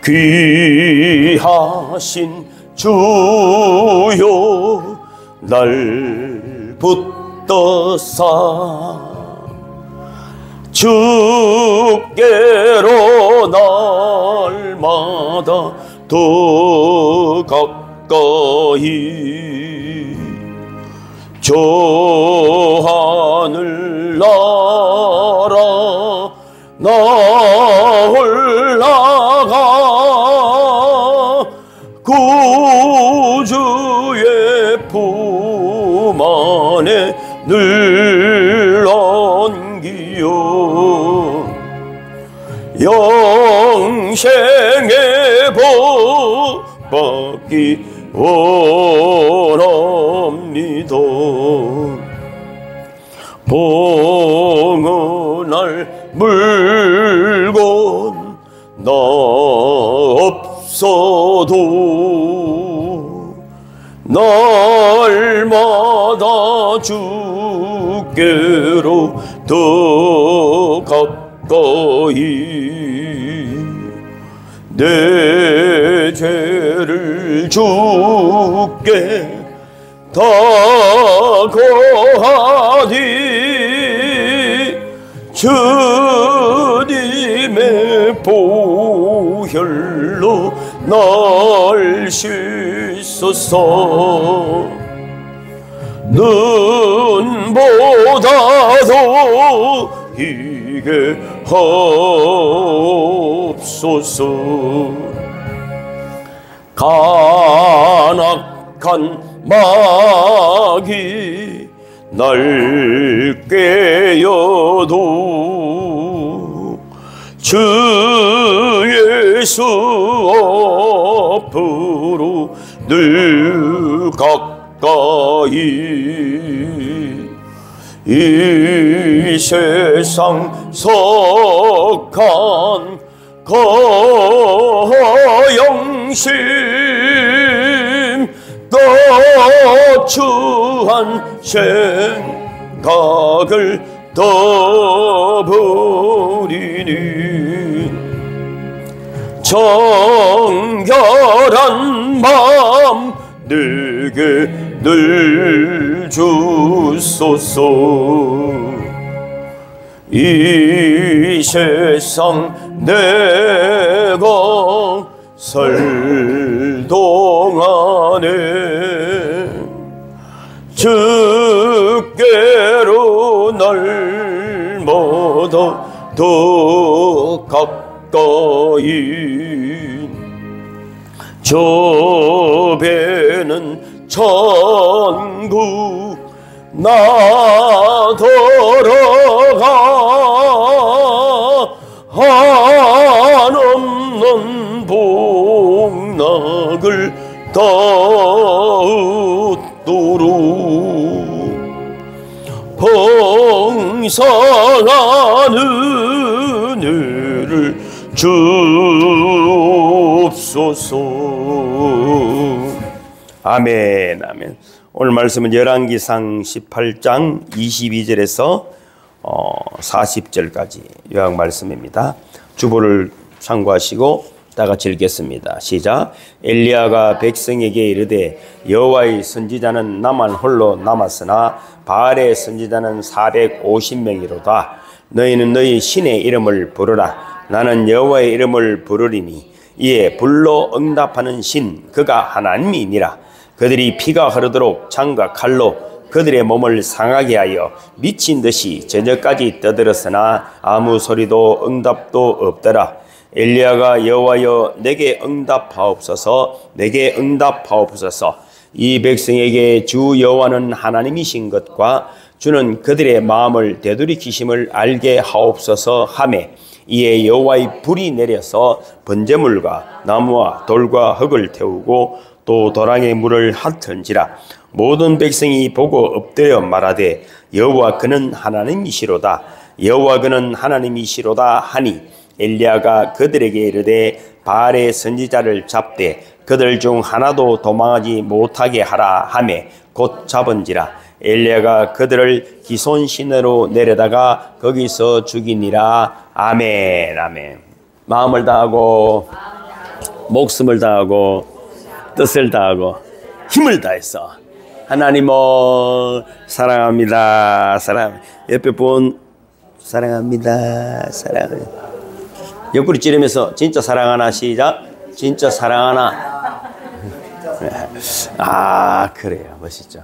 귀하신 주여 날 붙드사 주께로 날마다 더 가까이 저 하늘 나라 나 올라가 구주의 품 안에 늘 안기요 영생의 복 받기 원합니다. 봉헌할 물건 나 없어도 날마다 주께로 더 가까이 내 죄를 주께 다 고하니 주님의 보혈로 날 씻소서 눈보다도 이게 하옵소서 간악한 마귀 날 깨어도 주 예수 앞으로 늘 가까이 이 세상 석한 거영심 거추한 생각을 떠버리니 정결한 마음 내게 늘 주소서 이 세상 내가 살 동안에 주께로 날마다 더 가까이 저 배는 천국 나 돌아가 한없는 복락을 따도록 풍성한 은혜를 주옵소서. 아멘. 아멘. 오늘 말씀은 열왕기상 18장 22절에서 40절까지 요약 말씀입니다. 주보를 참고하시고 다 같이 읽겠습니다. 시작. 엘리야가 백성에게 이르되 여호와의 선지자는 나만 홀로 남았으나 바알의 선지자는 450명이로다. 너희는 너희 신의 이름을 부르라. 나는 여호와의 이름을 부르리니 이에 불로 응답하는 신 그가 하나님이니라. 그들이 피가 흐르도록 창과 칼로 그들의 몸을 상하게 하여 미친 듯이 저녁까지 떠들었으나 아무 소리도 응답도 없더라. 엘리야가 여호와여 내게 응답하옵소서 내게 응답하옵소서. 이 백성에게 주 여호와는 하나님이신 것과 주는 그들의 마음을 되돌이키심을 알게 하옵소서 하매 이에 여호와의 불이 내려서 번제물과 나무와 돌과 흙을 태우고 또 도랑의 물을 핫은지라. 모든 백성이 보고 엎드려 말하되 여호와 그는 하나님이시로다 여호와 그는 하나님이시로다 하니 엘리야가 그들에게 이르되 바알의 선지자를 잡되 그들 중 하나도 도망하지 못하게 하라 하매 곧 잡은지라. 엘리야가 그들을 기손 시내로 내려다가 거기서 죽이니라. 아멘. 아멘. 마음을 다하고 목숨을 다하고 뜻을 다하고 힘을 다해서 하나님을 사랑합니다. 옆에 분 사랑합니다. 사랑합니다. 옆구리 찌르면서 진짜 사랑하나 시작. 진짜 사랑하나. 아 그래요. 멋있죠.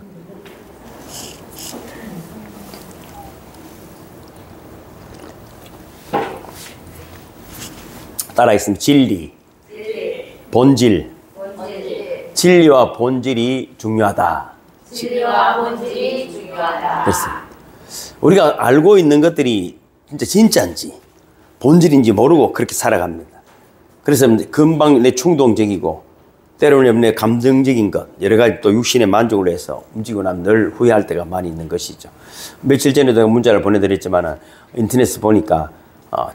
따라하겠습니다. 진리. 본질. 진리와 본질이 중요하다. 진리와 본질이 중요하다. 그렇습니다. 우리가 알고 있는 것들이 진짜인지 본질인지 모르고 그렇게 살아갑니다. 그래서 금방 내 충동적이고 때로는 내 감정적인 것 여러 가지 또 육신의 만족을 해서 움직이고 나면 늘 후회할 때가 많이 있는 것이죠. 며칠 전에도 문자를 보내드렸지만 인터넷에 보니까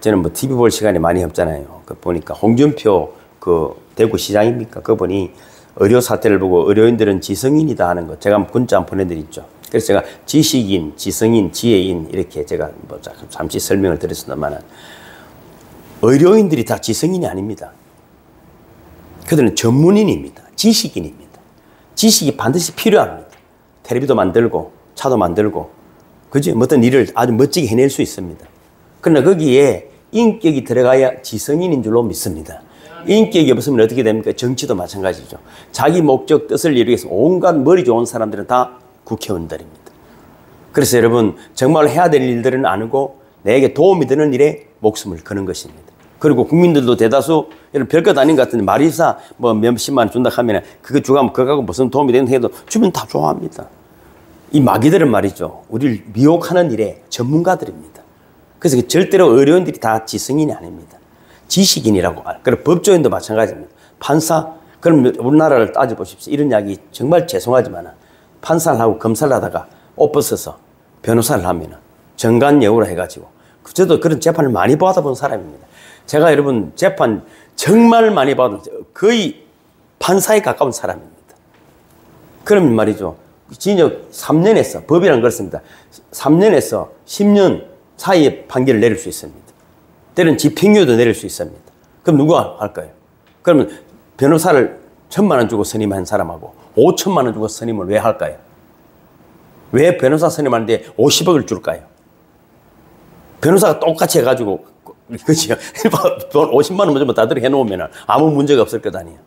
저는 뭐 TV 볼 시간이 많이 없잖아요. 그 보니까 홍준표 그 대구시장입니까? 그분이 의료 사태를 보고 의료인들은 지성인이다 하는 거 제가 문자 한번 보내드렸죠. 그래서 제가 지식인, 지성인, 지혜인 이렇게 제가 뭐 잠시 설명을 드렸습니다만 의료인들이 다 지성인이 아닙니다. 그들은 전문인입니다. 지식인입니다. 지식이 반드시 필요합니다. 텔레비도 만들고 차도 만들고 그죠? 어떤 일을 아주 멋지게 해낼 수 있습니다. 그러나 거기에 인격이 들어가야 지성인인 줄로 믿습니다. 인격이 없으면 어떻게 됩니까? 정치도 마찬가지죠. 자기 목적 뜻을 이루기 위해서 온갖 머리 좋은 사람들은 다 국회의원들입니다. 그래서 여러분 정말 해야 될 일들은 아니고 내게 도움이 되는 일에 목숨을 거는 것입니다. 그리고 국민들도 대다수 여러분 별것 아닌 것 같은데 마리사 뭐 몇십만 원 준다 하면 그거 주가면 그거하고 무슨 도움이 되는 해도 주면 다 좋아합니다. 이 마귀들은 말이죠. 우리를 미혹하는 일에 전문가들입니다. 그래서 절대로 의료인들이 다 지성인이 아닙니다. 지식인이라고. 그리고 법조인도 마찬가지입니다. 판사, 그럼 우리나라를 따져보십시오. 이런 이야기 정말 죄송하지만 판사를 하고 검사를 하다가 옷 벗어서 변호사를 하면 정관예우를 해가지고 저도 그런 재판을 많이 받아본 사람입니다. 제가 여러분 재판 정말 많이 받은 거의 판사에 가까운 사람입니다. 그러면 말이죠. 징역 3년에서 법이란 그렇습니다. 3년에서 10년 사이에 판결을 내릴 수 있습니다. 때로는 집행유예도 내릴 수 있습니다. 그럼 누가 할까요? 그러면 변호사를 1,000만 원 주고 선임한 사람하고 5천만 원 주고 선임을 왜 할까요? 왜 변호사 선임하는데 50억을 줄까요? 변호사가 똑같이 해가지고 그치? 돈 50만 원 먼저 다들 해놓으면 아무 문제가 없을 것 아니에요.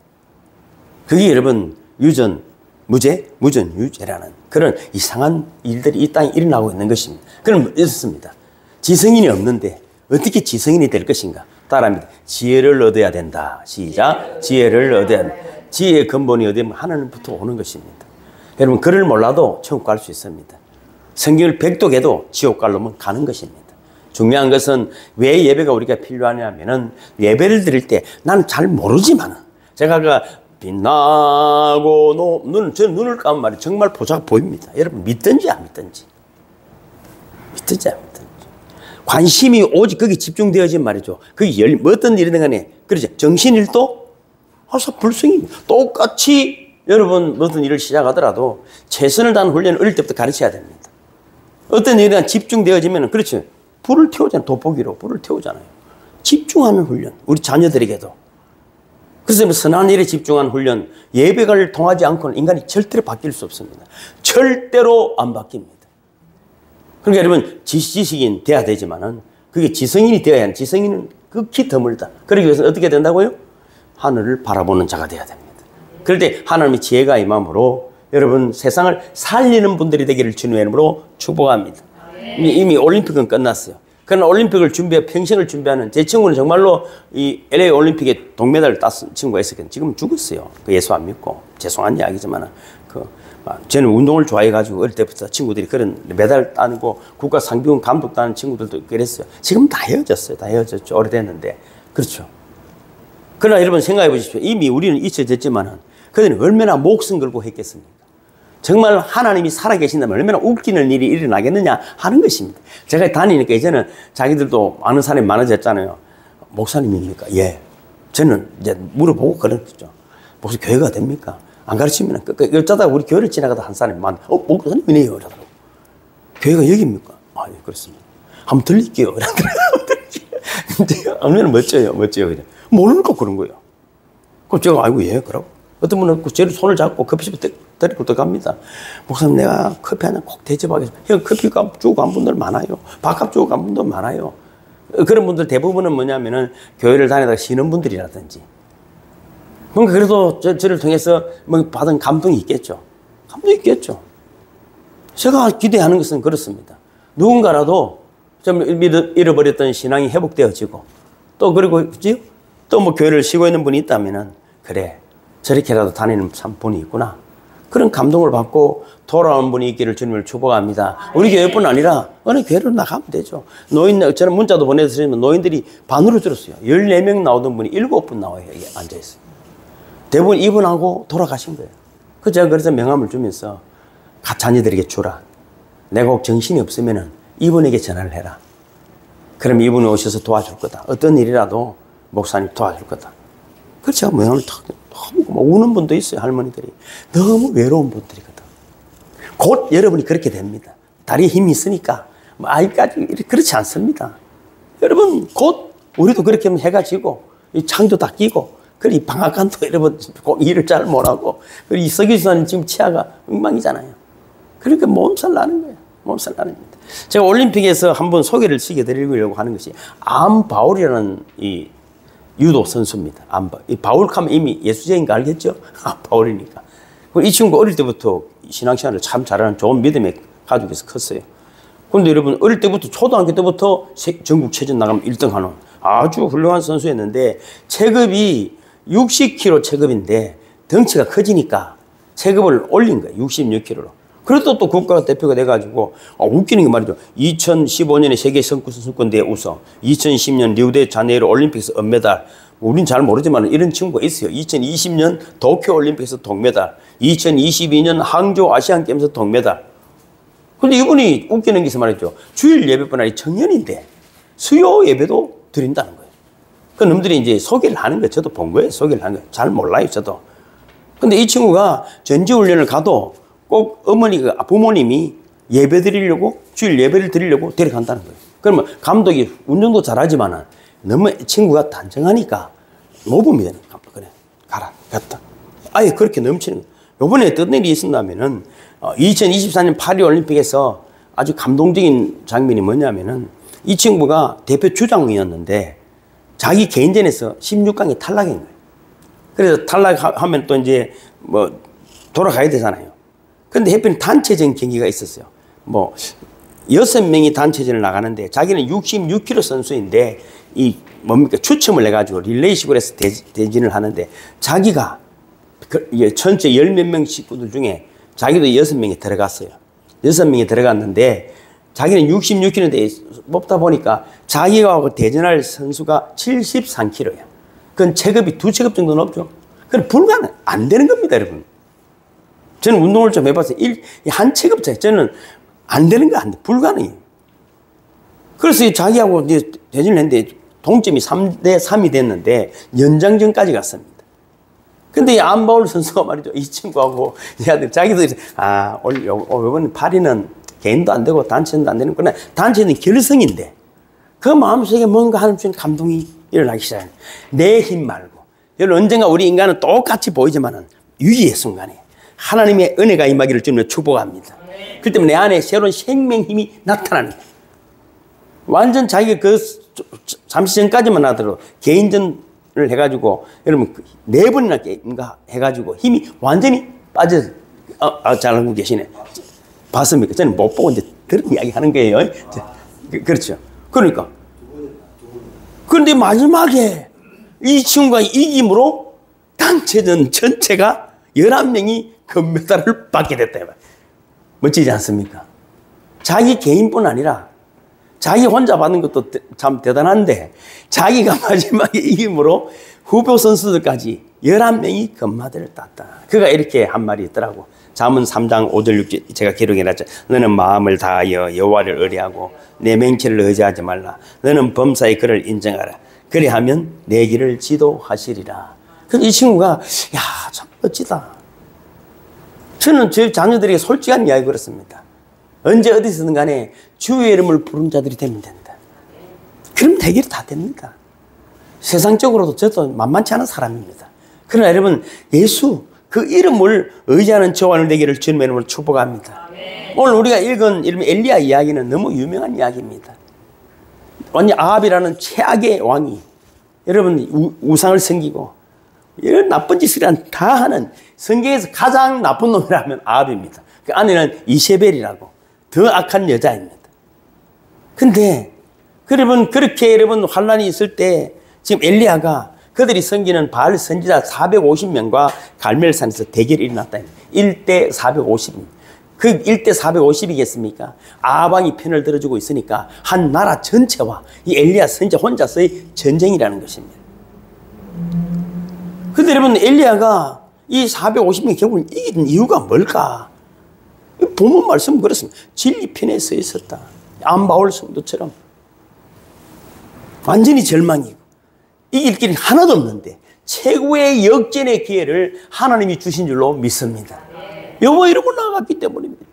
그게 여러분 유전, 무죄, 무전, 유죄라는 그런 이상한 일들이 이 땅에 일어나고 있는 것입니다. 그럼 있었습니다. 지성인이 없는데 어떻게 지성인이 될 것인가? 따라합니다. 지혜를 얻어야 된다. 시작. 지혜를 얻어야 된다. 지혜의 근본이 어디면 하나님부터 오는 것입니다. 여러분 그를 몰라도 천국 갈 수 있습니다. 성경을 백독해도 지옥 갈로면 가는 것입니다. 중요한 것은 왜 예배가 우리가 필요하냐면은 예배를 드릴 때 나는 잘 모르지만 제가 그 빛나고 저 눈을 감으면 말이에요. 정말 보자가 보입니다. 여러분 믿든지 안 믿든지. 믿든지 안 믿든지. 관심이 오직 거기 집중되어진 말이죠. 그게 어떤 일이든 간에 그렇죠. 정신일도 아사 불승입니다. 똑같이 여러분 어떤 일을 시작하더라도 최선을 다하는 훈련을 어릴 때부터 가르쳐야 됩니다. 어떤 일에 대한 집중되어지면 그렇죠. 불을 태우잖아요. 돋보기로 불을 태우잖아요. 집중하는 훈련. 우리 자녀들에게도. 그래서 선한 일에 집중하는 훈련. 예배를 통하지 않고는 인간이 절대로 바뀔 수 없습니다. 절대로 안 바뀝니다. 그러니까 여러분 지식인 돼야 되지만은 그게 지성인이 되어야 하는 지성인은 극히 드물다. 그러기 위해서는 어떻게 된다고요? 하늘을 바라보는 자가 돼야 됩니다. 그럴 때 하나님의 지혜가 임함으로 여러분 세상을 살리는 분들이 되기를 주님의 이름으로 축복합니다. 이미 올림픽은 끝났어요. 그러나 올림픽을 평생을 준비하는 제 친구는 정말로 이 LA 올림픽에 동메달을 땄은 친구가 있었거든요. 지금 죽었어요. 그 예수 안 믿고 죄송한 이야기지만 저는 운동을 좋아해가지고 어릴 때부터 친구들이 그런 메달 따고 국가 상비군 감독 따는 친구들도 그랬어요. 지금 다 헤어졌어요. 다 헤어졌죠. 오래됐는데. 그렇죠. 그러나 여러분 생각해 보십시오. 이미 우리는 잊혀졌지만은 그들은 얼마나 목숨 걸고 했겠습니까? 정말 하나님이 살아계신다면 얼마나 웃기는 일이 일어나겠느냐 하는 것입니다. 제가 다니니까 이제는 자기들도 아는 사람이 많아졌잖아요. 목사님입니까? 예. 저는 이제 물어보고 그랬죠. 목사 교회가 됩니까? 안 가르치면 어쩌다가 우리 교회를 지나가다 한 사람이 목사님이네요. 그러더라고. 교회가 여기입니까? 아, 예, 그렇습니다. 한번 들릴게요. 그러더라고요. 얼마나 멋져요. 그냥. 모르니까 그런 거예요. 그럼 제가 아이고 예 그러고 어떤 분은 제 손을 잡고 커피숍에 데리고 들어갑니다. 목사님 내가 커피 한 잔 꼭 대접하겠습니다. 형 커피값 주고 간 분들 많아요. 밥값 주고 간 분들 많아요. 그런 분들 대부분은 뭐냐면은 교회를 다니다가 쉬는 분들이라든지 뭔가 그래도 저를 통해서 뭐 받은 감동이 있겠죠. 감동이 있겠죠. 제가 기대하는 것은 그렇습니다. 누군가라도 좀 잃어버렸던 신앙이 회복되어지고 또 그리고 또 뭐 교회를 쉬고 있는 분이 있다면은 그래 저렇게라도 다니는 참 분이 있구나 그런 감동을 받고 돌아오는 분이 있기를 주님을 축복합니다. 우리 교회뿐 아니라 어느 교회로 나가면 되죠. 저는 문자도 보내드리면 노인들이 반으로 줄었어요. 14명 나오던 분이 7분 나와요. 여기 앉아있어요. 대부분 입원하고 돌아가신 거예요. 제가 그래서 명함을 주면서 자녀들에게 주라. 내가 혹 정신이 없으면은 이분에게 전화를 해라. 그럼 이분이 오셔서 도와줄 거다. 어떤 일이라도 목사님 도와줄 거다. 그래서 제가 명함을 너무 우는 분도 있어요. 할머니들이. 너무 외로운 분들이거든. 곧 여러분이 그렇게 됩니다. 다리에 힘이 있으니까 아이까지 그렇지 않습니다. 여러분 곧 우리도 그렇게 해가지고 이 창도 다 끼고 그리고 이 방앗간도 여러분 일을 잘 못하고 그리고 이 서기수사는 지금 치아가 엉망이잖아요. 그러니까 몸살 나는 거예요. 몸살 나는 겁니다. 제가 올림픽에서 한번 소개를 시켜드리려고 하는 것이 암바울이라는 이 유도 선수입니다. 이 바울 하면 이미 예수제인 거 알겠죠? 바울이니까. 이 친구가 어릴 때부터 신앙생활을 참 잘하는 좋은 믿음의 가족에서 컸어요. 그런데 여러분 어릴 때부터 초등학교 때부터 전국 체전 나가면 1등 하는 아주 훌륭한 선수였는데 체급이 60kg 체급인데 덩치가 커지니까 체급을 올린 거예요. 66kg로. 그래도 또 국가대표가 돼가지고 웃기는 게 말이죠. 2015년에 세계 선수권대회 우승, 2010년 리우데자네이루 올림픽에서 은메달. 우린 잘 모르지만 이런 친구가 있어요. 2020년 도쿄올림픽에서 동메달, 2022년 항저우 아시안게임에서 동메달. 근데 이분이 웃기는 게 있어 말이죠. 주일 예배뿐 아니라 청년인데 수요 예배도 드린다는 거예요. 그 놈들이 이제 소개를 하는 거예요. 저도 본 거예요. 소개를 하는 거예요. 잘 몰라요. 저도. 근데 이 친구가 전지훈련을 가도 꼭 어머니가 부모님이 예배 드리려고 주일 예배를 드리려고 데려간다는 거예요. 그러면 감독이 운전도 잘하지만은 너무 친구가 단정하니까 모범이 되는 감독 그래 가라 갔다 아예 그렇게 넘치는 거예요. 요번에 어떤 일이 있었냐면은 2024년 파리 올림픽에서 아주 감동적인 장면이 뭐냐면은 이 친구가 대표 주장이었는데 자기 개인전에서 16강에 탈락인 거예요. 그래서 탈락하면 또 이제 뭐 돌아가야 되잖아요. 근데 해필 단체전 경기가 있었어요. 뭐 6명이 단체전을 나가는데 자기는 66kg 선수인데 이 뭡니까 추첨을 해가지고 릴레이식으로 해서 대진을 하는데 자기가 전체 10몇 명 식구들 중에 자기도 6명이 들어갔어요. 6명이 들어갔는데 자기는 66kg인데 뽑다 보니까 자기가 대전할 선수가 73kg야. 그건 체급이 2체급 정도 높죠. 그건 불가능 안 되는 겁니다, 여러분. 저는 운동을 좀 해봤어요. 한 체급 차이. 저는 안 되는 거 안 돼. 불가능해요. 그래서 자기하고 이제 대진을 했는데 동점이 3대3이 됐는데 연장전까지 갔습니다. 근데 이 안바울 선수가 말이죠. 이 친구하고 자기도 이번에 파리는 개인도 안 되고 단체도 안 되는 거나 단체는 결승인데 그 마음속에 뭔가 하는 감동이 일어나기 시작해요. 내 힘 말고. 여러분 언젠가 우리 인간은 똑같이 보이지만은 위기의 순간에 하나님의 은혜가 임하기를 주님을 축복합니다. 그 때문에 내 안에 새로운 생명 힘이 나타나는 거예요. 완전 자기가 잠시 전까지만 하더라도 개인전을 해가지고 여러분 4번이나 해가지고 힘이 완전히 잘 알고 계시네. 봤습니까? 저는 못 보고 이제 들은 이야기 하는 거예요. 그렇죠. 그러니까. 그런데 마지막에 이 친구가 이김으로 단체전 전체가 11명이 금메달을 받게 됐다. 멋지지 않습니까? 자기 개인뿐 아니라 자기 혼자 받는 것도 참 대단한데 자기가 마지막에 이김으로 후보 선수들까지 11명이 금메달을 땄다. 그가 이렇게 한 말이 있더라고. 잠언 3장 5절 6절 제가 기록해놨죠. 너는 마음을 다하여 여호와를 의뢰하고 내 맹체를 의지하지 말라. 너는 범사의 그를 인정하라. 그리하면 내 길을 지도하시리라. 그래서 이 친구가 참 멋지다. 저는 제 자녀들에게 솔직한 이야기 그렇습니다. 언제 어디서든 간에 주의 이름을 부른 자들이 되면 된다. 그럼 대결이 다 됩니다. 세상적으로도 저도 만만치 않은 사람입니다. 그러나 여러분, 예수 그 이름을 의지하는 저와 여러분 되기를 주님의 이름으로 축복합니다. 오늘 우리가 읽은 이름 엘리야 이야기는 너무 유명한 이야기입니다. 완전 아합이라는 최악의 왕이 여러분 우상을 섬기고 이런 나쁜 짓을 다 하는 성경에서 가장 나쁜 놈이라면 아합입니다. 그 아내는 이세벨이라고 더 악한 여자입니다. 근데 여러분 그렇게 여러분 환란이 있을 때 지금 엘리야가 그들이 섬기는 바알 선지자 450명과 갈멜산에서 대결이 일어났다. 1대 450입니다. 그 1대 450이겠습니까? 아합왕이 편을 들어주고 있으니까 한 나라 전체와 이 엘리야 선지자 혼자서의 전쟁이라는 것입니다. 근데 여러분 엘리야가 이 450명 결국 이긴 이유가 뭘까? 본문 말씀은 그렇습니다. 진리 편에 서 있었다. 안바울 성도처럼 완전히 절망이고 이길 길은 하나도 없는데 최고의 역전의 기회를 하나님이 주신 줄로 믿습니다. 여호와 이름으로 나아갔기 때문입니다.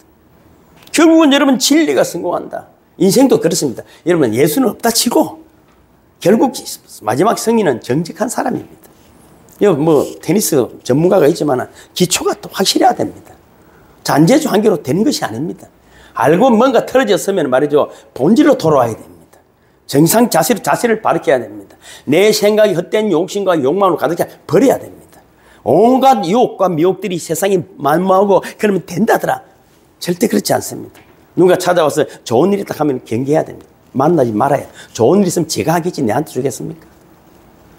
결국은 여러분 진리가 성공한다. 인생도 그렇습니다. 여러분 예수는 없다 치고 결국 마지막 승리는 정직한 사람입니다. 뭐 테니스 전문가가 있지만 기초가 또 확실해야 됩니다. 잔재주 한 개로 되는 것이 아닙니다. 알고 뭔가 틀어졌으면 말이죠. 본질로 돌아와야 됩니다. 정상 자세를 바르게 해야 됩니다. 내 생각이 헛된 욕심과 욕망으로 가득해 버려야 됩니다. 온갖 유혹과 미혹들이 세상에 만무하고 그러면 된다더라. 절대 그렇지 않습니다. 누가 찾아와서 좋은 일이 딱 하면 경계해야 됩니다. 만나지 말아야. 좋은 일 있으면 제가 하겠지 내한테 주겠습니까?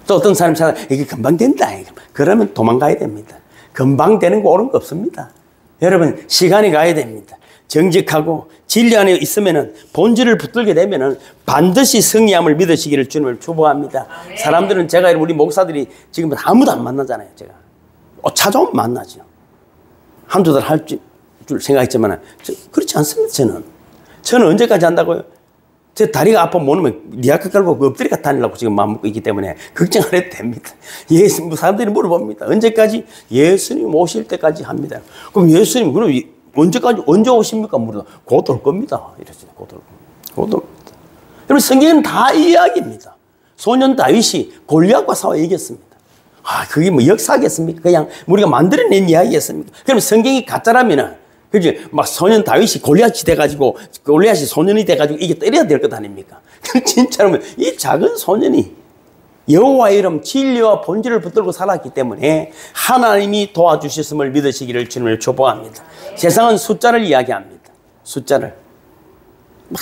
또 어떤 사람이 찾아 이게 금방 된다. 그러면 도망가야 됩니다. 금방 되는 거 옳은 거 없습니다. 여러분 시간이 가야 됩니다. 정직하고 진리 안에 있으면은 본질을 붙들게 되면은 반드시 승리함을 믿으시기를 주님을 축복합니다. 사람들은 제가 우리 목사들이 지금 아무도 안 만나잖아요. 제가 찾아오면 만나죠. 한두 달 할 줄 생각했지만 그렇지 않습니다. 저는 언제까지 한다고요? 제 다리가 아파 못 오면 리아카 깔고 엎드리가 다니려고 지금 마음 먹고 있기 때문에 걱정 안 해도 됩니다. 사람들이 물어봅니다. 언제까지? 예수님 오실 때까지 합니다. 그럼 예수님 그럼 언제까지 언제 오십니까? 물어도 곧 올 겁니다. 이랬어요. 곧 올 겁니다. 여러분 성경은 다 이 이야기입니다. 소년 다윗이 골리앗과 싸워 이겼습니다. 그게 뭐 역사겠습니까? 그냥 우리가 만들어낸 이야기겠습니까? 그럼 성경이 가짜라면은 그지? 막 소년 다윗이 골리앗이 돼가지고 골리앗이 소년이 돼가지고 이게 때려야 될 것 아닙니까? 진짜로 이 작은 소년이 여호와의 이름 진리와 본질을 붙들고 살았기 때문에 하나님이 도와주셨음을 믿으시기를 주님을 축복합니다. 세상은 숫자를 이야기합니다. 숫자를.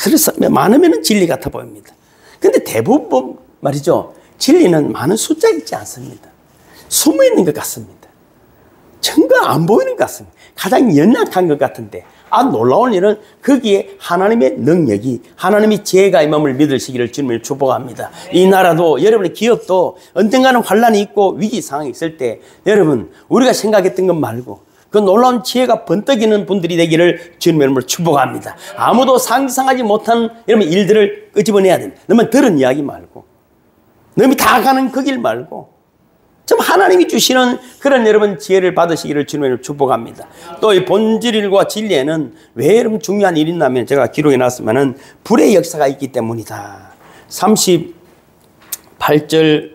그래서 많으면 진리 같아 보입니다. 근데 대부분 말이죠. 진리는 많은 숫자 있지 않습니다. 숨어 있는 것 같습니다. 전혀 안 보이는 것 같습니다. 가장 연약한 것 같은데 놀라운 일은 거기에 하나님의 능력이 하나님의 지혜가 임함을 믿으시기를 주님을 축복합니다. 이 나라도 여러분의 기업도 언젠가는 환란이 있고 위기 상황이 있을 때 여러분 우리가 생각했던 것 말고 그 놀라운 지혜가 번뜩이는 분들이 되기를 주님의 이름으로 축복합니다. 아무도 상상하지 못한 여러분 일들을 끄집어내야 됩니다. 너무 들은 이야기 말고 너무 다 가는 그 길 말고 좀 하나님이 주시는 그런 여러분 지혜를 받으시기를 주님을 축복합니다. 또 이 본질과 진리에는 왜 여러분 중요한 일이 있냐면 제가 기록해 놨으면은 불의 역사가 있기 때문이다. 38절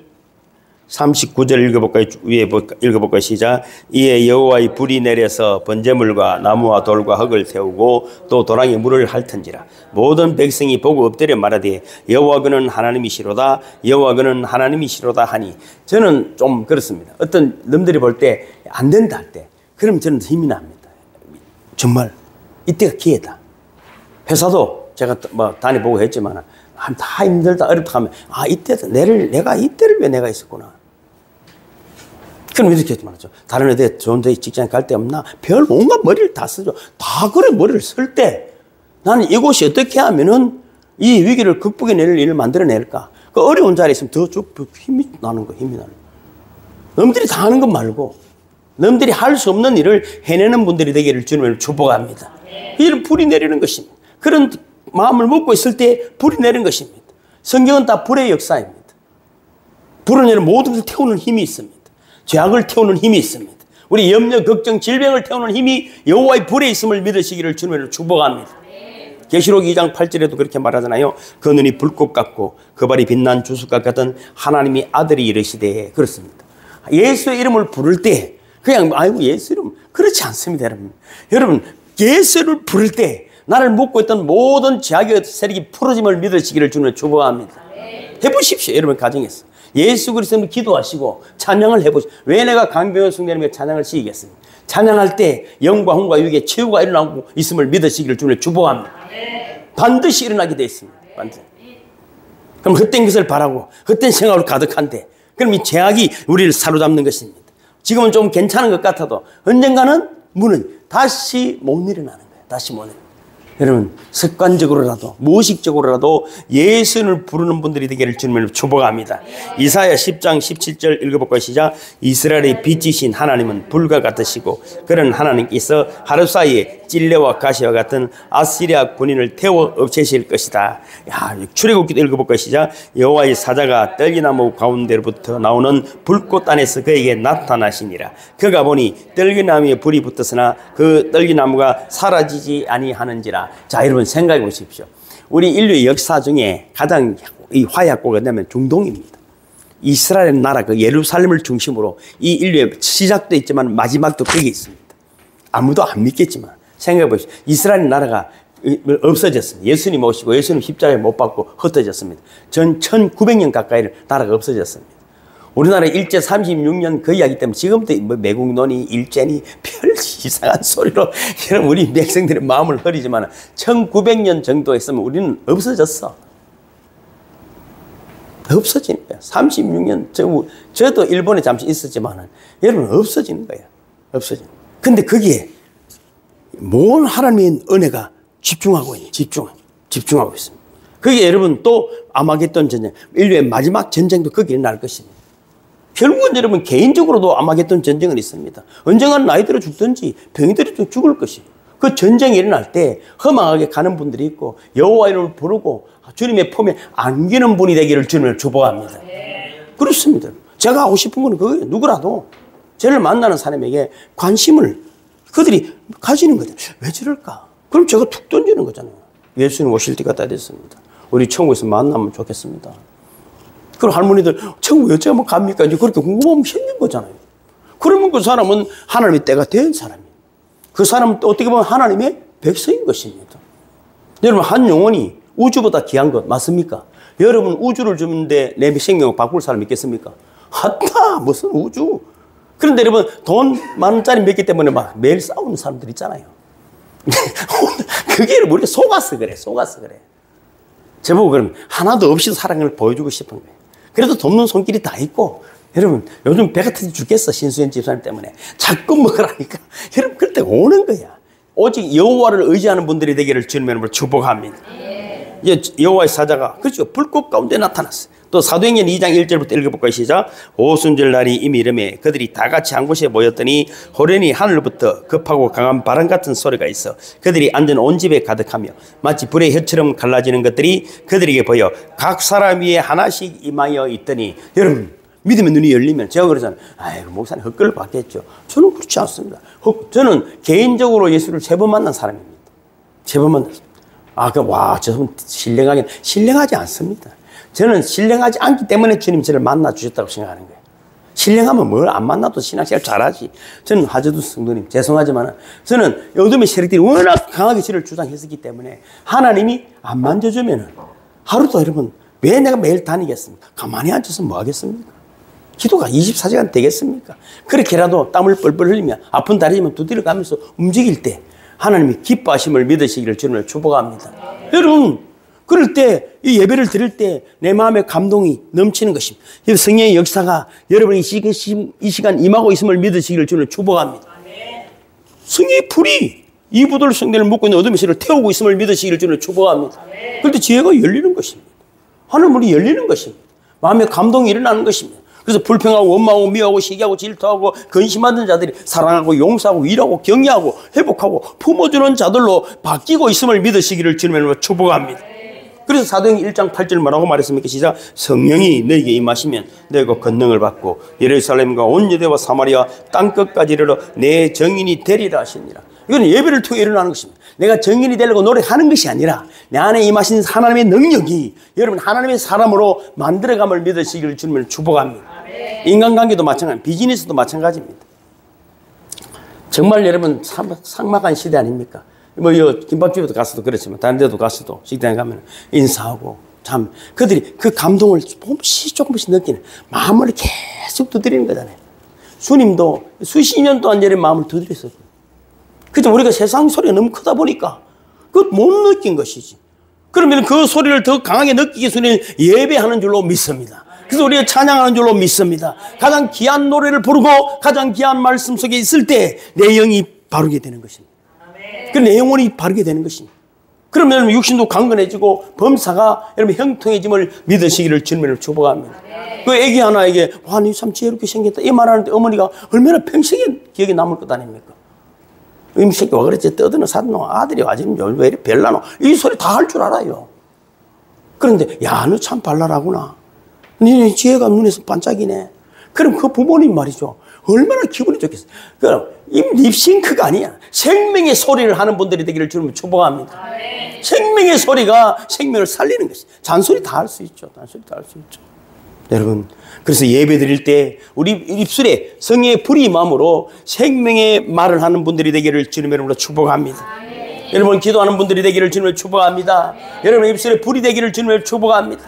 39절 읽어볼까요? 위에 읽어볼까요? 시작. 이에 여호와의 불이 내려서 번제물과 나무와 돌과 흙을 태우고 또 도랑에 물을 핥은지라. 모든 백성이 보고 엎드려 말하되 여호와 그는 하나님이시로다. 여호와 그는 하나님이시로다 하니. 저는 좀 그렇습니다. 어떤 놈들이 볼 때 안 된다 할 때 그러면 저는 힘이 납니다. 정말 이때가 기회다. 회사도 제가 뭐 다녀보고 했지만 다 힘들다 어렵다 하면 이때도 내가 이때를 왜 내가 있었구나. 그럼 이렇게 말하죠. 다른 데 좋은 데 직장에 갈 데 없나? 별 온갖 머리를 다 쓰죠. 다 그래 머리를 쓸 때 나는 이곳이 어떻게 하면은 이 위기를 극복해낼 일을 만들어낼까? 그 어려운 자리에 있으면 더 힘이 나는 거, 힘이 나는 거. 남들이 다 하는 것 말고 남들이 할 수 없는 일을 해내는 분들이 되기를 주님을 축복합니다. 이를 불이 내리는 것입니다. 그런 마음을 먹고 있을 때 불이 내리는 것입니다. 성경은 다 불의 역사입니다. 불은 여러분 모든 것을 태우는 힘이 있습니다. 죄악을 태우는 힘이 있습니다. 우리 염려, 걱정, 질병을 태우는 힘이 여호와의 불에 있음을 믿으시기를 주님을 축복합니다. 계시록 2장 8절에도 그렇게 말하잖아요. 그 눈이 불꽃 같고 그 발이 빛난 주석같 같은 하나님의 아들이 이르시되 그렇습니다. 예수의 이름을 부를 때 그냥 아이고 예수 이름 그렇지 않습니다, 여러분. 여러분 예수를 부를 때 나를 묶고 있던 모든 죄악의 세력이 풀어짐을 믿으시기를 주님을 축복합니다. 해보십시오, 여러분 가정에서. 예수 그리스도를 기도하시고 찬양을 해보십시오. 왜 내가 강병원 숭배하며 찬양을 시키겠습니까? 찬양할 때 영과 혼과 육의 치유가 일어나고 있음을 믿으시기를 주님을 축복합니다. 반드시 일어나게 되어 있습니다. 반드시. 그럼 헛된 것을 바라고 헛된 생각으로 가득한데 그럼 이 죄악이 우리를 사로잡는 것입니다. 지금은 좀 괜찮은 것 같아도 언젠가는 문은 다시 못 일어나는 거예요. 다시 못 일어나는 거예요. 여러분 습관적으로라도 무의식적으로라도 예수를 부르는 분들이 되기를 주님을 축복합니다. 이사야 10장 17절 읽어볼까요? 시작. 이스라엘의 빛이신 하나님은 불과 같으시고 그런 하나님께서 하루 사이에 찔레와 가시와 같은 아시리아 군인을 태워 없애실 것이다. 야, 출애굽기도 읽어볼까요? 시작. 여호와의 사자가 떨기나무 가운데로부터 나오는 불꽃 안에서 그에게 나타나시니라. 그가 보니 떨기나무에 불이 붙었으나 그 떨기나무가 사라지지 아니하는지라. 자, 여러분 생각해 보십시오. 우리 인류의 역사 중에 가장 이 화약고가 되면 중동입니다. 이스라엘 나라 그 예루살렘을 중심으로 이 인류의 시작도 있지만 마지막도 거기 있습니다. 아무도 안 믿겠지만 생각해 보십시오. 이스라엘 나라가 없어졌습니다. 예수님 오시고 예수님 십자가에 못 박고 흩어졌습니다. 전 1900년 가까이 나라가 없어졌습니다. 우리나라 일제 36년 그 이야기 때문에 지금도 뭐 매국노니 일제니 별 이상한 소리로 우리 백성들의 마음을 흐리지만 1900년 정도 했으면 우리는 없어졌어. 없어지는 거야. 36년 저도 일본에 잠시 있었지만 여러분 없어지는 거야. 없어지는 거야. 근데 거기에 뭔 하나님의 은혜가 집중하고 있습니다. 거기에 여러분 또 아마겟돈 전쟁, 인류의 마지막 전쟁도 거기에 날 것입니다. 결국은 여러분 개인적으로도 아마겟돈 전쟁은 있습니다. 언젠가는 나이 들어 죽든지 병이 들어 죽을 것이. 그 전쟁이 일어날 때 허망하게 가는 분들이 있고 여호와 이름을 부르고 주님의 품에 안기는 분이 되기를 주님을 축복합니다. 그렇습니다. 제가 하고 싶은 건 그거예요. 누구라도 저를 만나는 사람에게 관심을 그들이 가지는 거죠. 왜 저럴까? 그럼 제가 툭 던지는 거잖아요. 예수님 오실 때가 다 됐습니다. 우리 천국에서 만나면 좋겠습니다. 그럼 할머니들 천국에 어쩌면 갑니까? 이제 그렇게 궁금하면 생긴 거잖아요. 그러면 그 사람은 하나님의 때가 된 사람이에요. 그 사람은 어떻게 보면 하나님의 백성인 것입니다. 여러분 한 영혼이 우주보다 귀한 것 맞습니까? 여러분 우주를 주는데 내 생명을 바꿀 사람 있겠습니까? 하다 무슨 우주. 그런데 여러분 돈 만원짜리 몇 개 때문에 막 매일 싸우는 사람들 있잖아요. 그게 우리가 속아서 그래. 저보고 그럼 하나도 없이 사랑을 보여주고 싶은 거예요. 그래도 돕는 손길이 다 있고 여러분 요즘 배가 터져 죽겠어. 신수연 집사님 때문에 자꾸 먹으라니까. 여러분 그럴 때가 오는 거야. 오직 여호와를 의지하는 분들이 되기를 주님의 이름으로 축복합니다. 여호와의 사자가 그렇죠. 불꽃 가운데 나타났어요. 또 사도행전 2장 1절부터 읽어볼까요? 시작. 오순절 날이 이미 이름에 그들이 다 같이 한 곳에 모였더니 호련히 하늘로부터 급하고 강한 바람 같은 소리가 있어 그들이 앉은 온 집에 가득하며 마치 불의 혀처럼 갈라지는 것들이 그들에게 보여 각 사람 위에 하나씩 임하여 있더니 여러분 믿음의 눈이 열리면 제가 그러잖아요. 아이고 목사님 헛걸을 받겠죠. 저는 그렇지 않습니다. 저는 개인적으로 예수를 3번 만난 사람입니다. 3번 만났습니다. 저 사람 신령하지 않습니다. 저는 신령하지 않기 때문에 주님 저를 만나 주셨다고 생각하는 거예요. 신령하면 뭘 안 만나도 신앙생활 잘하지. 저는 하저도 성도님 죄송하지만 저는 어둠의 세력들이 워낙 강하게 저를 주장했었기 때문에 하나님이 안 만져주면 하루도 여러분 왜 내가 매일 다니겠습니까? 가만히 앉아서 뭐 하겠습니까? 기도가 24시간 되겠습니까? 그렇게라도 땀을 뻘뻘 흘리며 아픈 다리지만 두드려 가면서 움직일 때 하나님이 기뻐하심을 믿으시기를 주님을 축복합니다. 여러분 그럴 때 이 예배를 드릴 때 내 마음에 감동이 넘치는 것입니다. 성령의 역사가 여러분이 이 시간 임하고 있음을 믿으시기를 주님을 축복합니다. 성령의 불이 이부돌 성전을 묶고 있는 어둠의 실을 태우고 있음을 믿으시기를 주님을 축복합니다. 그럴 때 지혜가 열리는 것입니다. 하늘문이 열리는 것입니다. 마음에 감동이 일어나는 것입니다. 그래서 불평하고 원망하고 미워하고 시기하고 질투하고 근심하는 자들이 사랑하고 용서하고 일하고 격려하고 회복하고 품어주는 자들로 바뀌고 있음을 믿으시기를 주님을 축복합니다. 그래서 사도행전 1장 8절 뭐라고 말했습니까? 시작. 성령이 너에게 임하시면 너희가 권능을 받고 예루살렘과 온 유대와 사마리아 땅끝까지 이르러 내 증인이 되리라 하시니라. 이건 예배를 통해 일어나는 것입니다. 내가 증인이 되려고 노력하는 것이 아니라 내 안에 임하신 하나님의 능력이 여러분 하나님의 사람으로 만들어감을 믿으시기를 주님을 축복합니다. 인간관계도 마찬가지, 비즈니스도 마찬가지입니다. 정말 여러분 삭막한 시대 아닙니까? 뭐 김밥집에도 가서도 그렇지만 다른 데도 가서도 식당에 가면 인사하고 참 그들이 그 감동을 조금씩 느끼는 마음을 계속 두드리는 거잖아요. 주님도 수십 년 동안 여러분 마음을 두드렸어요. 그때 우리가 세상 소리가 너무 크다 보니까 그것 못 느낀 것이지. 그러면 그 소리를 더 강하게 느끼기 위해서 우리는 예배하는 줄로 믿습니다. 그래서 우리가 찬양하는 줄로 믿습니다. 가장 귀한 노래를 부르고 가장 귀한 말씀 속에 있을 때 내 영이 바르게 되는 것입니다. 그 내 영혼이 바르게 되는 것입니다. 그러면 육신도 강건해지고 범사가 여러분 형통해짐을 믿으시기를 주님을 축복합니다. 그 애기 하나에게 와, 니 참 지혜롭게 생겼다 이 말하는데 어머니가 얼마나 평생에 기억에 남을 것 아닙니까? 이 새끼 와 그랬지 떠드는 사노 아들이 와지면 왜 이렇게 별나노 이 소리 다 할 줄 알아요. 그런데 야, 너 참 발랄하구나. 네 지혜가 눈에서 반짝이네. 그럼 그 부모님 말이죠. 얼마나 기분이 좋겠어. 그럼 이 립싱크가 아니야. 생명의 소리를 하는 분들이 되기를 주님을 축복합니다. 생명의 소리가 생명을 살리는 것이. 잔소리 다 할 수 있죠. 잔소리 다 할 수 있죠. 여러분, 그래서 예배 드릴 때 우리 입술에 성령의 불이 임함으로 생명의 말을 하는 분들이 되기를 주님의 이름으로 축복합니다. 여러분, 기도하는 분들이 되기를 주님을 축복합니다. 여러분 입술에 불이 되기를 주님을 축복합니다.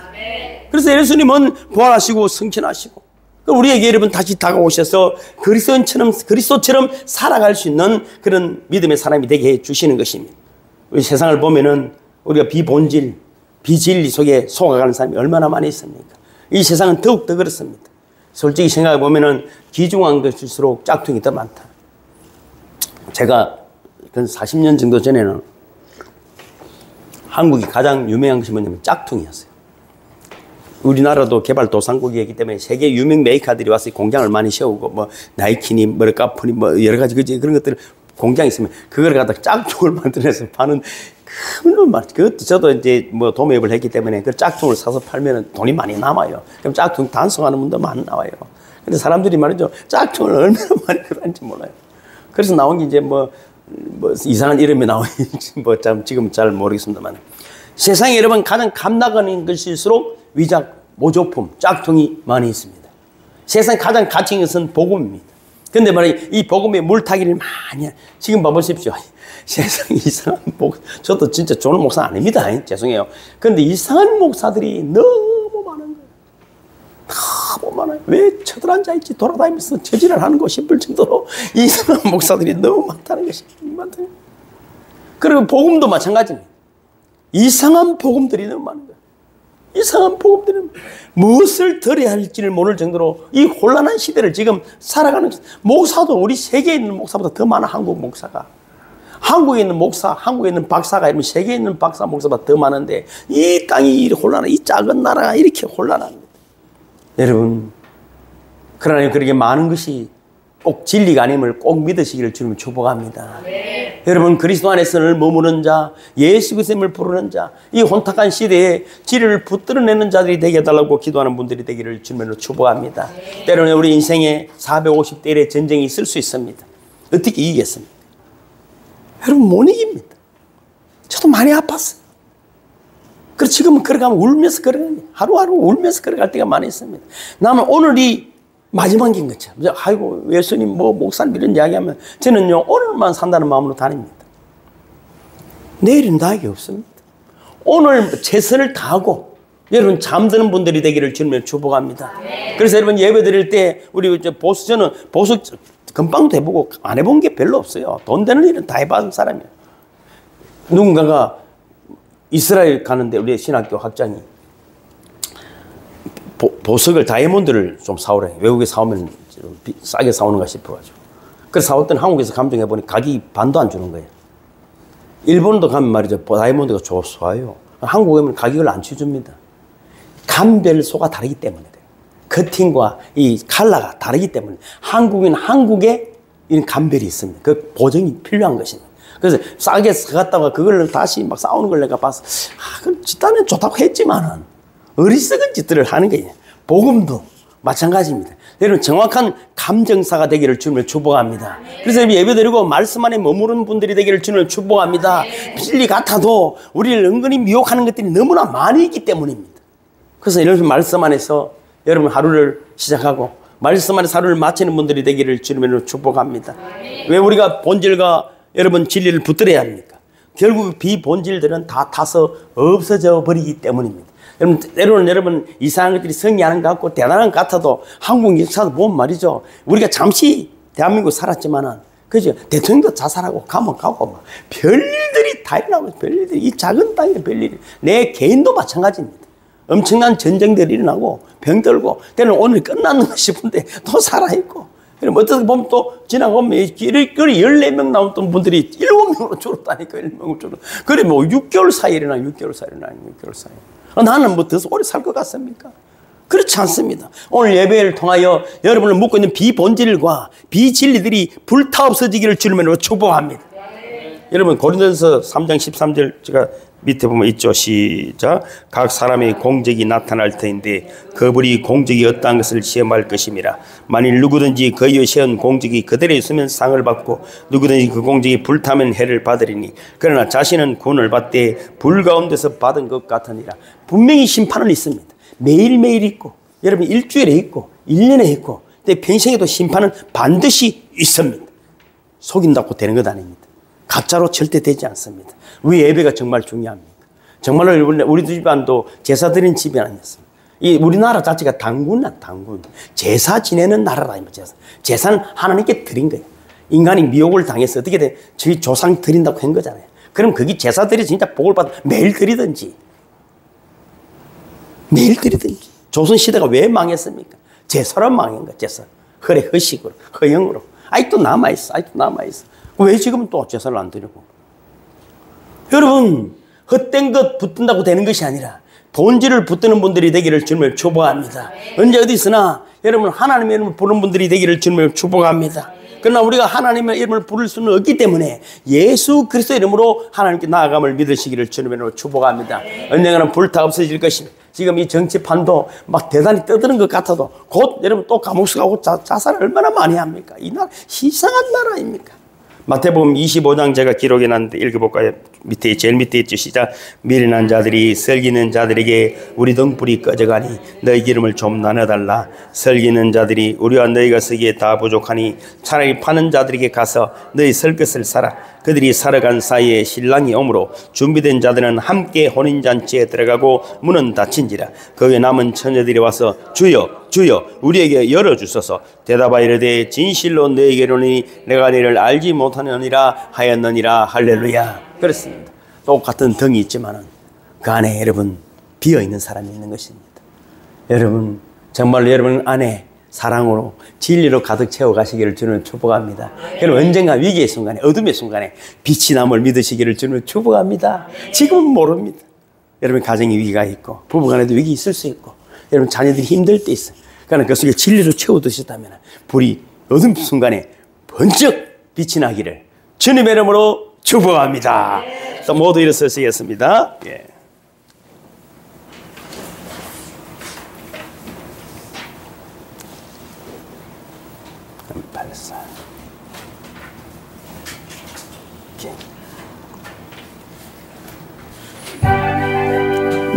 그래서 예수님은 부활하시고 승천하시고 우리에게 여러분 다시 다가오셔서 그리스도처럼 살아갈 수 있는 그런 믿음의 사람이 되게 해 주시는 것입니다. 우리 세상을 보면은 우리가 비본질, 비진리 속에 속아가는 사람이 얼마나 많이 있습니까? 이 세상은 더욱더 그렇습니다. 솔직히 생각해 보면은 귀중한 것일수록 짝퉁이 더 많다. 제가 40년 정도 전에는 한국이 가장 유명한 것이 뭐냐면 짝퉁이었어요. 우리나라도 개발도상국이기 때문에 세계 유명 메이커들이 와서 공장을 많이 세우고 뭐 나이키니 뭐 카프니 뭐 여러 가지 그런 것들 공장이 있으면 그걸 갖다 짝퉁을 만들어서 파는 큰 말. 그것도 저도 이제 뭐 도매업을 했기 때문에 그 짝퉁을 사서 팔면 돈이 많이 남아요. 그럼 짝퉁 단속하는 분도 많이 나와요. 근데 사람들이 말이죠. 짝퉁을 얼마나 많이 그런지 몰라요. 그래서 나온 게 이제 뭐 이상한 이름이 나오는지 뭐 참 지금 잘 모르겠습니다만 세상에 여러분 가장 값나가는 것일수록 위작, 모조품, 짝퉁이 많이 있습니다. 세상에 가장 가치 있는 것은 복음입니다. 근데 말이야, 이 복음에 물타기를 많이 해. 지금 봐보십시오. 세상에 이상한 저도 진짜 좋은 목사 아닙니다. 죄송해요. 근데 이상한 목사들이 너무 많은 거예요. 너무 많아요. 왜 쳐들어앉아있지 돌아다니면서 저지를 하는 거 싶을 정도로 이상한 목사들이 너무 많다는 것이 많다는 거예요. 그리고 복음도 마찬가지입니다. 이상한 복음들이 너무 많은 거예요. 이상한 복음들은 무엇을 들어야 할지를 모를 정도로 이 혼란한 시대를 지금 살아가는 목사도 우리 세계에 있는 목사보다 더 많아. 한국 목사가 한국에 있는 목사, 한국에 있는 박사가 이러면 세계에 있는 박사 목사보다 더 많은데 이 땅이 이렇게 혼란해. 이 작은 나라가 이렇게 혼란합니다. 여러분, 그러나 그렇게 많은 것이 꼭 진리가 아님을 꼭 믿으시기를 주님을 축복합니다. 네. 여러분 그리스도 안에서 늘 머무는 자, 예수 그리스도를 부르는 자, 이 혼탁한 시대에 진리를 붙들어내는 자들이 되게 해달라고 기도하는 분들이 되기를 주님으로 축복합니다. 네. 때로는 우리 인생에 450대 1의 전쟁이 있을 수 있습니다. 어떻게 이기겠습니까? 여러분 못 이깁니다. 저도 많이 아팠어요. 그래서 지금은 걸어가면 울면서 걸어갑니다. 하루하루 울면서 걸어갈 때가 많이 있습니다. 나는 오늘이 마지막인 거죠. 아이고, 예수님, 목사님 이런 이야기하면 저는요, 오늘만 산다는 마음으로 다닙니다. 내일은 나에게 없습니다. 오늘 최선을 다하고, 여러분 잠드는 분들이 되기를 주님을 축복합니다. 그래서 여러분 예배 드릴 때, 저는 보수 금방도 해보고 안 해본 게 별로 없어요. 돈 되는 일은 다 해봤는 사람이에요. 누군가가 이스라엘 가는데 우리 신학교 학장이 보석을 다이아몬드를 좀 사오래. 외국에 사오면 싸게 사오는가 싶어가지고. 그래서 사왔더니 한국에서 감정해보니 가격이 반도 안 주는 거예요. 일본도 가면 말이죠. 다이아몬드가 좋아요. 한국에 오면 가격을 안 쳐줍니다. 감별소가 다르기 때문에 그래요. 커팅과 이 컬러가 다르기 때문에 한국인 한국에 이런 감별이 있습니다. 그 보정이 필요한 것입니다. 그래서 싸게 사갔다가 그걸 다시 막 싸우는 걸 내가 봐서 그건 집단은 좋다고 했지만은 어리석은 짓들을 하는 거예요. 복음도 마찬가지입니다. 여러분 정확한 감정사가 되기를 주님을 축복합니다. 그래서 예배드리고 말씀 안에 머무르는 분들이 되기를 주님을 축복합니다. 진리 같아도 우리를 은근히 미혹하는 것들이 너무나 많이 있기 때문입니다. 그래서 여러분 말씀 안에서 여러분 하루를 시작하고 말씀 안에 사료를 마치는 분들이 되기를 주님으로 축복합니다. 왜 우리가 본질과 여러분 진리를 붙들어야 합니까? 결국 비본질들은 다 타서 없어져 버리기 때문입니다. 여러분, 때로는 여러분 이상한 것들이 성리하는 것 같고 대단한 것 같아도 한국 역사도 보면 말이죠. 우리가 잠시 대한민국 살았지만은, 그죠? 대통령도 자살하고 가면 가고 막 별일들이 다 일어나고, 별일들이, 이 작은 땅에 별일이, 내 개인도 마찬가지입니다. 엄청난 전쟁들이 일어나고 병 들고, 때로는 오늘 끝났는가 싶은데 또 살아있고, 어떻게 보면 또 지나가면 길이 14명 나왔던 분들이 7명으로 줄었다니까. 7명으로 줄었다. 그래 뭐 6개월 사이에 일어나, 6개월 사이에 일어나, 6개월 사이에. 나는 뭐 더 오래 살 것 같습니까? 그렇지 않습니다. 오늘 예배를 통하여 여러분을 묻고 있는 비본질과 비진리들이 불타 없어지기를 주님으로 축복합니다. 여러분 고린도전서 3장 13절 제가 밑에 보면 있죠. 시작. 각 사람의 공적이 나타날 터인데 그분이 공적이 어떠한 것을 시험할 것임이라. 만일 누구든지 그의 시험 공적이 그대로 있으면 상을 받고 누구든지 그 공적이 불타면 해를 받으리니 그러나 자신은 구원을 받되 불 가운데서 받은 것 같으니라. 분명히 심판은 있습니다. 매일매일 있고 여러분 일주일에 있고 1년에 있고 근데 평생에도 심판은 반드시 있습니다. 속인다고 되는 것 아닙니다. 가짜로 절대 되지 않습니다. 우리 예배가 정말 중요합니다. 정말로 우리 집안도 제사 드리는 집이 아니었습니다. 이 우리나라 자체가 당군이야, 당군. 제사 지내는 나라라. 제사는 하나님께 드린 거예요. 인간이 미혹을 당해서 어떻게 돼? 저희 조상 드린다고 한 거잖아요. 그럼 거기 제사 드리 진짜 복을 받아 매일 드리든지. 매일 드리든지. 조선시대가 왜 망했습니까? 제사로 망한 거야, 제사. 허식으로, 허영으로. 아직도 남아있어, 아직도 남아있어. 왜 지금은 또 제사를 안 드리고? 여러분, 헛된 것 붙든다고 되는 것이 아니라 본질을 붙드는 분들이 되기를 주님을 축복합니다. 언제 어디 있으나 여러분 하나님의 이름을 부르는 분들이 되기를 주님을 축복합니다. 그러나 우리가 하나님의 이름을 부를 수는 없기 때문에 예수 그리스도 이름으로 하나님께 나아감을 믿으시기를 주님의 이름으로 축복합니다. 언젠가는 불타 없어질 것입니다. 지금 이 정치판도 막 대단히 떠드는 것 같아도 곧 여러분 또 감옥 가고 자살을 얼마나 많이 합니까? 이 나라 이상한 나라입니까? 마태복음 25장 제가 기록해 놨는데 읽어볼까요? 밑에 제일 밑에 있죠. 시작. 미련한 자들이 슬기는 자들에게 우리 등불이 꺼져가니 너희 기름을 좀 나눠달라. 슬기는 자들이 우리와 너희가 쓰기에 다 부족하니 차라리 파는 자들에게 가서 너희 설 것을 사라. 그들이 살아간 사이에 신랑이 오므로 준비된 자들은 함께 혼인잔치에 들어가고 문은 닫힌지라. 거기에 남은 처녀들이 와서 주여 주여 우리에게 열어주소서. 대답하여 이르되 진실로 너희에게 이르노니 내가 너희를 알지 못하느니라 하였느니라. 할렐루야. 그렇습니다. 똑같은 등이 있지만은 그 안에 여러분 비어있는 사람이 있는 것입니다. 여러분 정말로 여러분 안에 사랑으로 진리로 가득 채워가시기를 주님을 축복합니다. 여러분 언젠가 위기의 순간에 어둠의 순간에 빛이 남을 믿으시기를 주님을 축복합니다. 지금은 모릅니다. 여러분 가정에 위기가 있고 부부간에도 위기 있을 수 있고 여러분 자녀들이 힘들 때 있어요. 그러나 그 속에 진리로 채워두셨다면 불이 어둠 순간에 번쩍 빛이 나기를 주님의 이름으로 축복합니다. 또 모두 일어서시겠습니다. 예.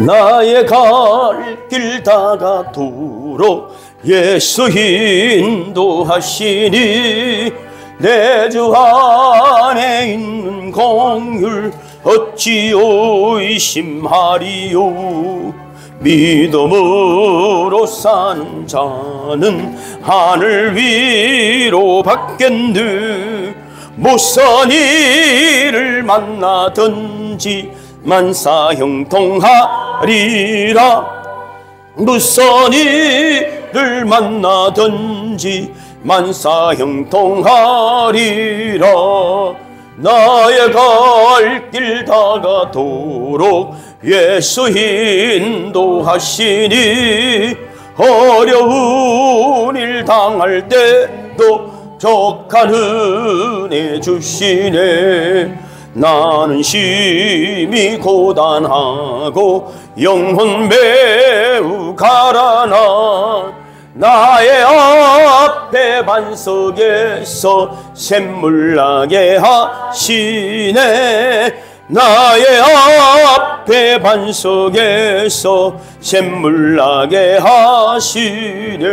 나의 갈 길 다가도록 예수 인도하시니 내 주 안에 있는 공율 어찌 의심하리요. 믿음으로 사는 자는 하늘 위로 받겠네. 무슨 일을 만나든지 만사 형통하리라. 무슨 일을 만나든지 만사 형통하리라. 나의 갈 길 다가도록 예수 인도하시니 어려운 일 당할 때도 족한 은혜 주시네. 나는 심히 고단하고 영혼 매우 가라나 나의 앞에 반석에서 샘물 나게 하시네. 나의 앞에 반석에서 샘물 나게 하시네.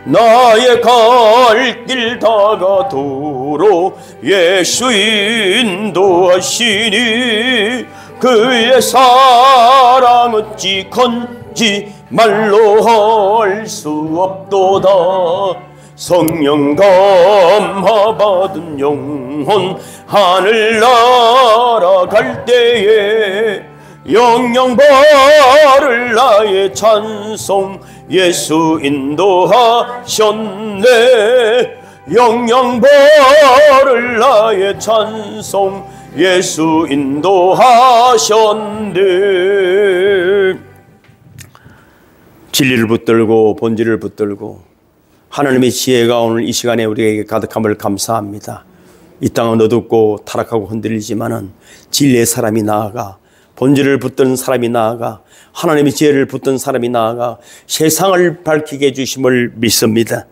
나의 갈 길 다가도록 예수 인도하시니 그의 사랑 어찌 건지 말로 할 수 없도다. 성령 감화 받은 영혼 하늘 날아갈 때에 영영 바를 나의 찬송 예수 인도하셨네. 영영 바를 나의 찬송 예수 인도하셨네. 진리를 붙들고 본질을 붙들고 하나님의 지혜가 오늘 이 시간에 우리에게 가득함을 감사합니다. 이 땅은 어둡고 타락하고 흔들리지만은 진리의 사람이 나아가 본질을 붙든 사람이 나아가 하나님의 지혜를 붙든 사람이 나아가 세상을 밝히게 해주심을 믿습니다.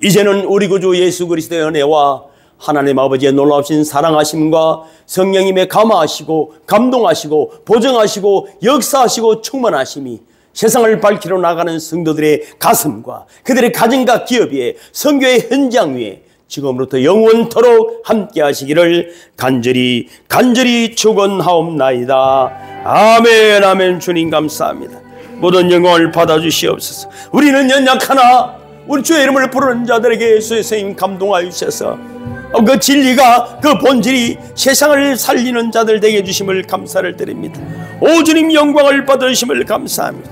이제는 우리 구주 예수 그리스도의 은혜와 하나님 아버지의 놀라우신 사랑하심과 성령님의 감화하시고 감동하시고 보정하시고 역사하시고 충만하심이 세상을 밝히러 나가는 성도들의 가슴과 그들의 가정과 기업 위에 선교의 현장 위에 지금부터 영원토록 함께 하시기를 간절히 축원하옵나이다. 아멘 아멘. 주님 감사합니다. 모든 영광을 받아주시옵소서. 우리는 연약하나 우리 주의 이름을 부르는 자들에게 예수의 선생님 감동하여 주셔서 그 진리가 그 본질이 세상을 살리는 자들 되게 해주심을 감사를 드립니다. 오 주님 영광을 받으심을 감사합니다.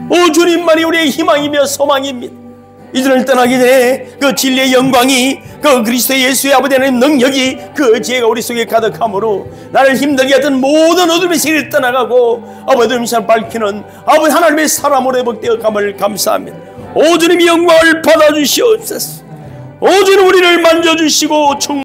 오 주님만이 우리의 희망이며 소망입니다. 이들을 떠나기 전에 그 진리의 영광이 그 그리스도 예수의 아버지 하나님 능력이 그 지혜가 우리 속에 가득함으로 나를 힘들게 하던 모든 어둠의 세계를 떠나가고 아버지 하나님을 밝히는 아버지 하나님의 사람으로 회복되어 감을 감사합니다. 오 주님 영광을 받아주시옵소서. 오 주님 우리를 만져주시고